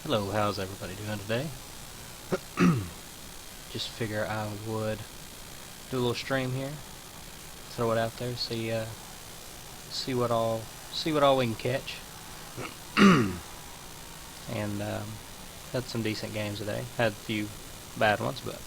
Hello, how's everybody doing today? Just figure I would do a little stream here, throw it out there, see what all we can catch. And had some decent games today. Had a few bad ones, but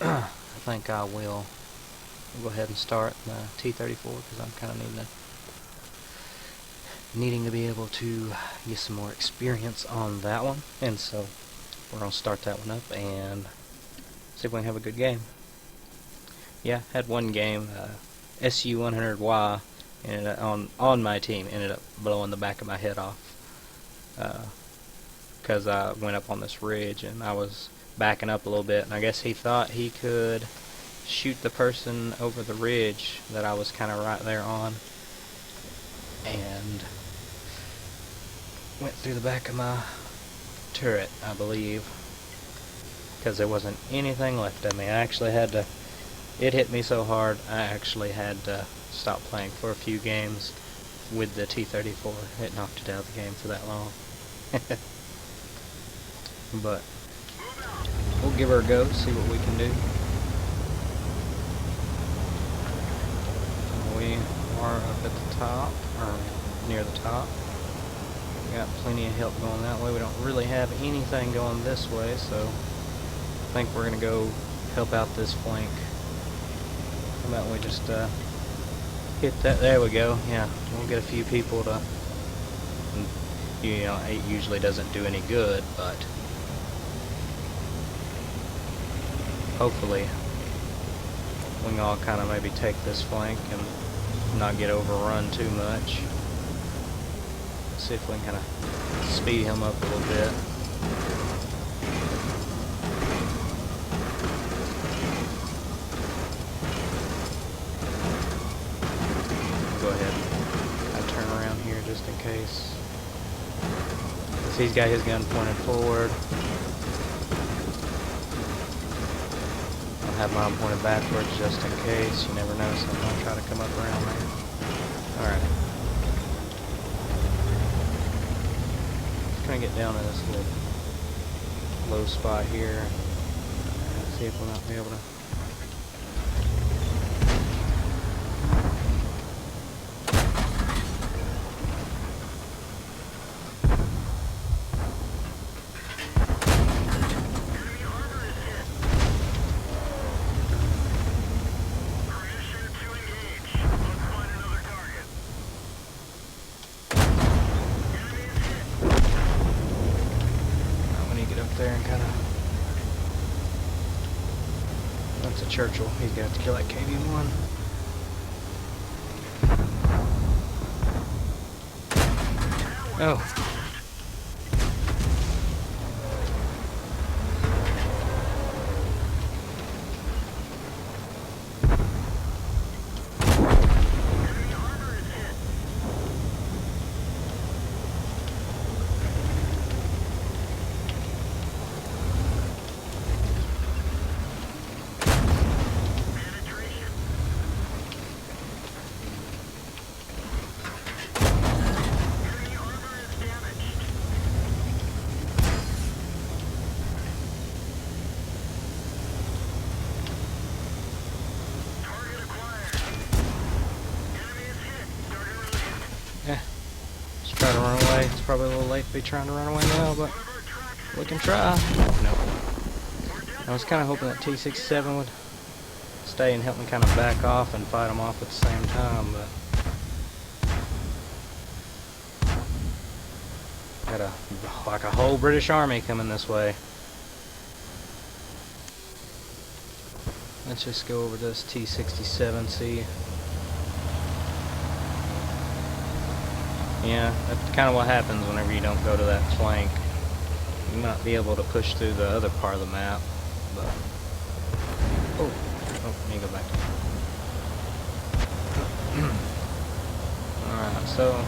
I think I will go ahead and start my T-34 because I'm kind of needing to be able to get some more experience on that one, and so we're gonna start that one up and see if we can have a good game. Yeah, had one game, SU-100Y, ended on my team ended up blowing the back of my head off because I went up on this ridge and I was backing up a little bit, and I guess he thought he could shoot the person over the ridge that I was kind of right there on, and went through the back of my turret, I believe, because there wasn't anything left of me. I actually had to, it hit me so hard, I actually had to stop playing for a few games with the T-34. It knocked it out of the game for that long. But we'll give her a go, see what we can do. We are up at the top, or near the top. We got plenty of help going that way. We don't really have anything going this way, so I think we're going to go help out this flank. How about we just hit that? There we go. Yeah, we'll get a few people to, you know, it usually doesn't do any good, but hopefully we can all kind of maybe take this flank and not get overrun too much. See if we can kind of speed him up a little bit. Go ahead and turn around here just in case. Because he's got his gun pointed forward. I'll have mine pointed backwards just in case. You never know, someone will try to come up around there. Alright. Trying to get down to this little low spot here and see if we'll not be able to. There and kind of, that's a Churchill. He's gonna have to kill that KV-1. Oh. Try to run away. It's probably a little late to be trying to run away now, but we can try. No. I was kind of hoping that T-67 would stay and help me kind of back off and fight them off at the same time, but got like a whole British Army coming this way. Let's just go over this T-67, see. Yeah, that's kind of what happens whenever you don't go to that flank. You might be able to push through the other part of the map, but... Oh, let me go back. Alright, so...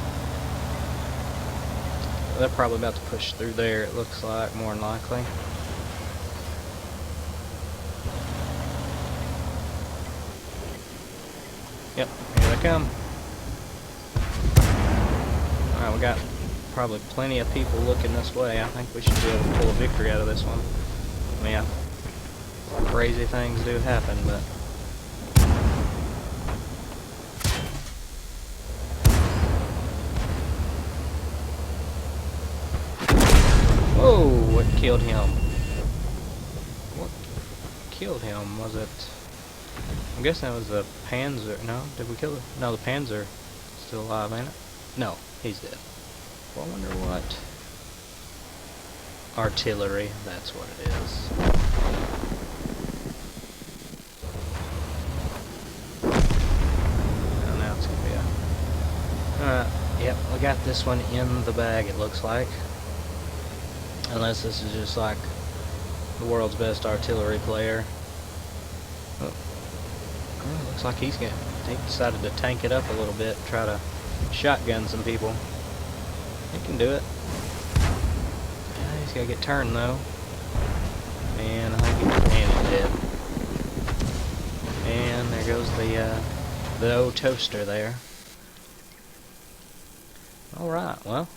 they're probably about to push through there, it looks like, more than likely. Yep, here they come. Alright, we got probably plenty of people looking this way. I think we should be able to pull a victory out of this one. Yeah, crazy things do happen, but whoa! What killed him? What killed him? Was it? I'm guessing that was the Panzer. No, did we kill it? No, the Panzer still alive, ain't it? No, he's dead. Well, I wonder what. Artillery, that's what it is. Oh, now it's gonna be a... yep, we got this one in the bag, it looks like. Unless this is just like the world's best artillery player. Oh, well, looks like he decided to tank it up a little bit, try to shotgun some people. He can do it. He's gotta get turned though. And I think he's dead. And there goes the old toaster there. Alright, well,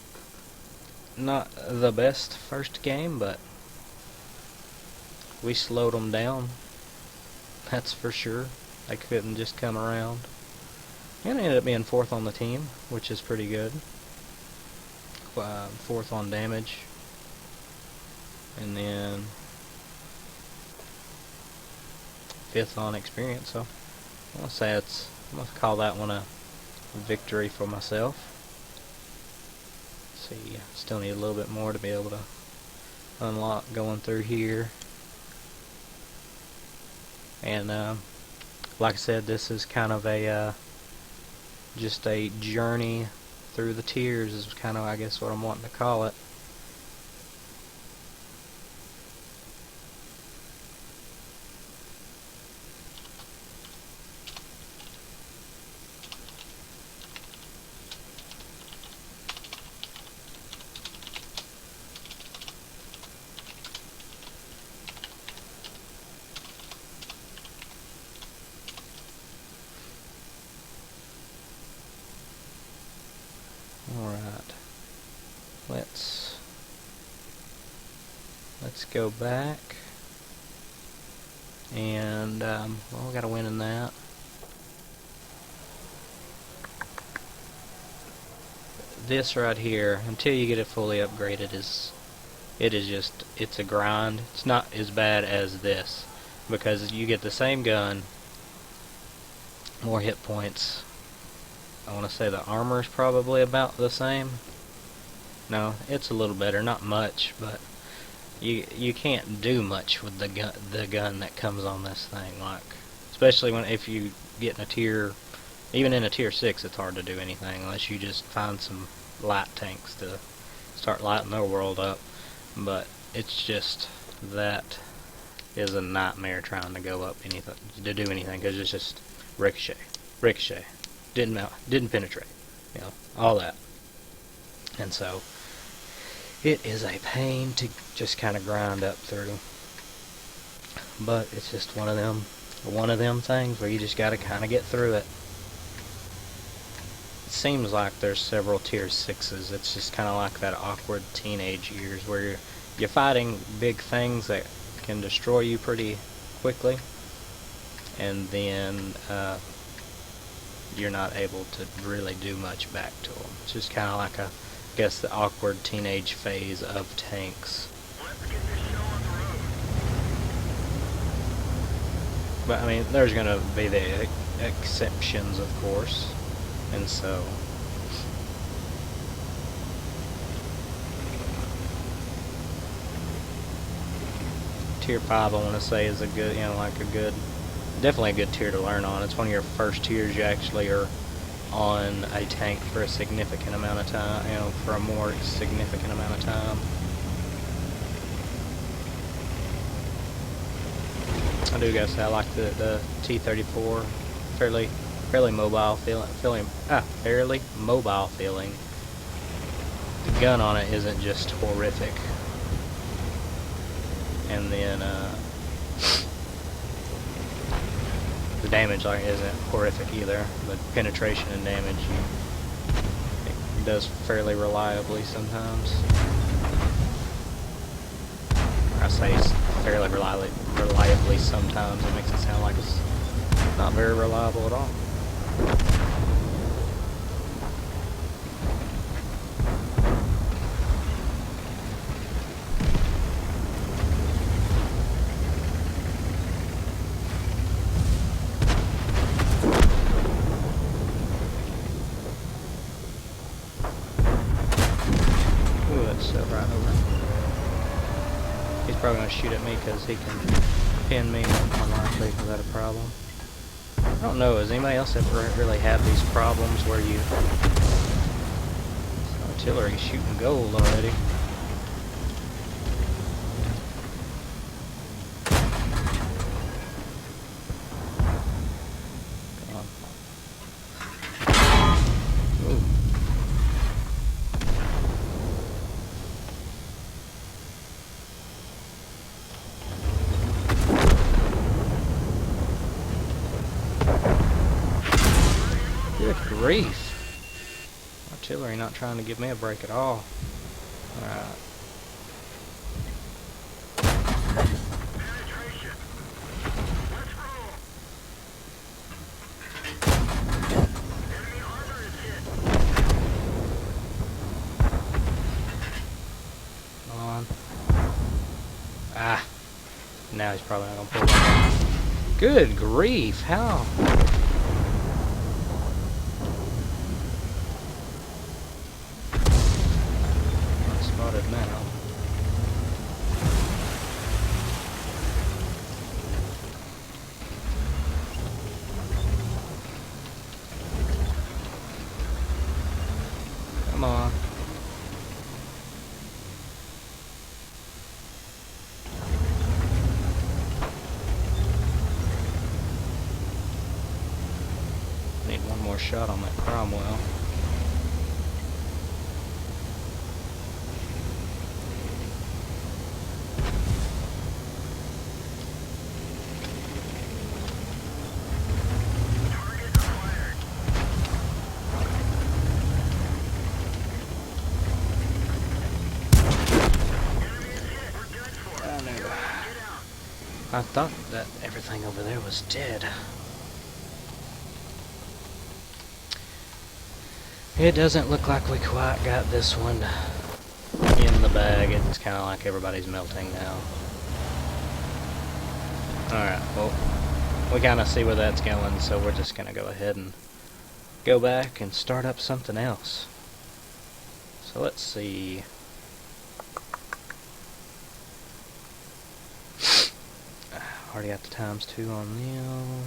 not the best first game, but we slowed them down. That's for sure. They couldn't just come around. And I ended up being 4th on the team, which is pretty good. 4th on damage. And then 5th on experience, so I'm gonna call that one a victory for myself. Let's see, still need a little bit more to be able to unlock going through here. And like I said, this is kind of a just a journey through the tiers is kind of, I guess, what I'm wanting to call it. Alright, let's go back, and well, we got a win in that. This right here, until you get it fully upgraded, it's a grind. It's not as bad as this, because you get the same gun, more hit points. I want to say the armor is probably about the same. No, it's a little better, not much, but you can't do much with the gun that comes on this thing. Like, especially if you get in a tier, even in a tier 6, it's hard to do anything unless you just find some light tanks to start lighting their world up. But it's just that is a nightmare trying to go up anything to do anything, because it's just ricochet. Didn't penetrate, you know, all that. And so it is a pain to just kind of grind up through. But it's just one of them things where you just got to kind of get through it. It seems like there's several tier 6s. It's just kind of like that awkward teenage years where you're fighting big things that can destroy you pretty quickly, and then you're not able to really do much back to them. It's just kind of like I guess the awkward teenage phase of tanks. But I mean, there's gonna be the exceptions, of course, and so tier 5, I want to say, is a good, definitely a good tier to learn on. It's one of your first tiers you actually are on a tank for a significant amount of time, for a more significant amount of time. I do gotta say, I like the T-34, fairly mobile feeling. Fairly mobile feeling. The gun on it isn't just horrific, and then the damage isn't horrific either, but penetration and damage, It does fairly reliably sometimes. I say fairly reliably sometimes. It makes it sound like it's not very reliable at all. Ooh, that's right over. He's probably going to shoot at me because he can pin me more likely without a problem. I don't know, does anybody else ever really have these problems where you... Artillery shooting gold already. Come on. Ooh. Good grief. Artillery not trying to give me a break at all. Alright. Come on. Ah. Now he's probably not gonna pull it. Good grief, how? Spotted now. Come on. Need one more shot on that Cromwell. I thought that everything over there was dead. It doesn't look like we quite got this one in the bag. It's kind of like everybody's melting now. Alright, well, we kind of see where that's going, so we're just going to go ahead and go back and start up something else. So let's see. Already got the ×2 on them.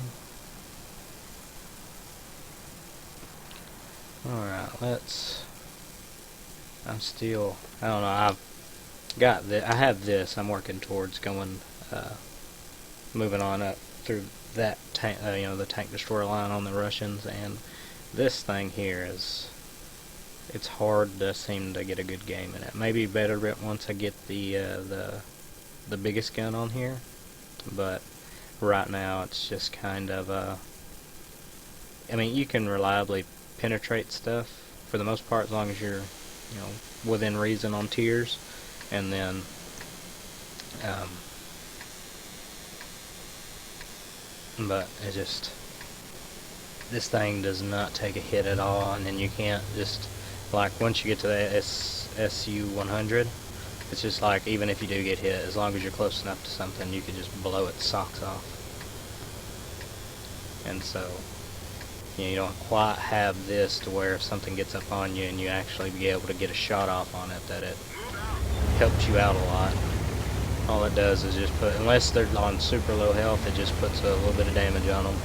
Alright, let's... I don't know, I've got this, I have this, I'm working towards going, moving on up through that tank, the tank destroyer line on the Russians, and this thing here is, it's hard to seem to get a good game in it. Maybe better once I get the biggest gun on here. But right now it's just kind of I mean, you can reliably penetrate stuff for the most part as long as you're within reason on tiers, and then but it just, this thing does not take a hit at all, and then you can't just, like, once you get to the SU-100, it's just like, even if you do get hit, as long as you're close enough to something, you can just blow its socks off. And so, you don't quite have this to where if something gets up on you and you actually be able to get a shot off on it, that it helps you out a lot. All it does is just put, unless they're on super low health, it just puts a little bit of damage on them.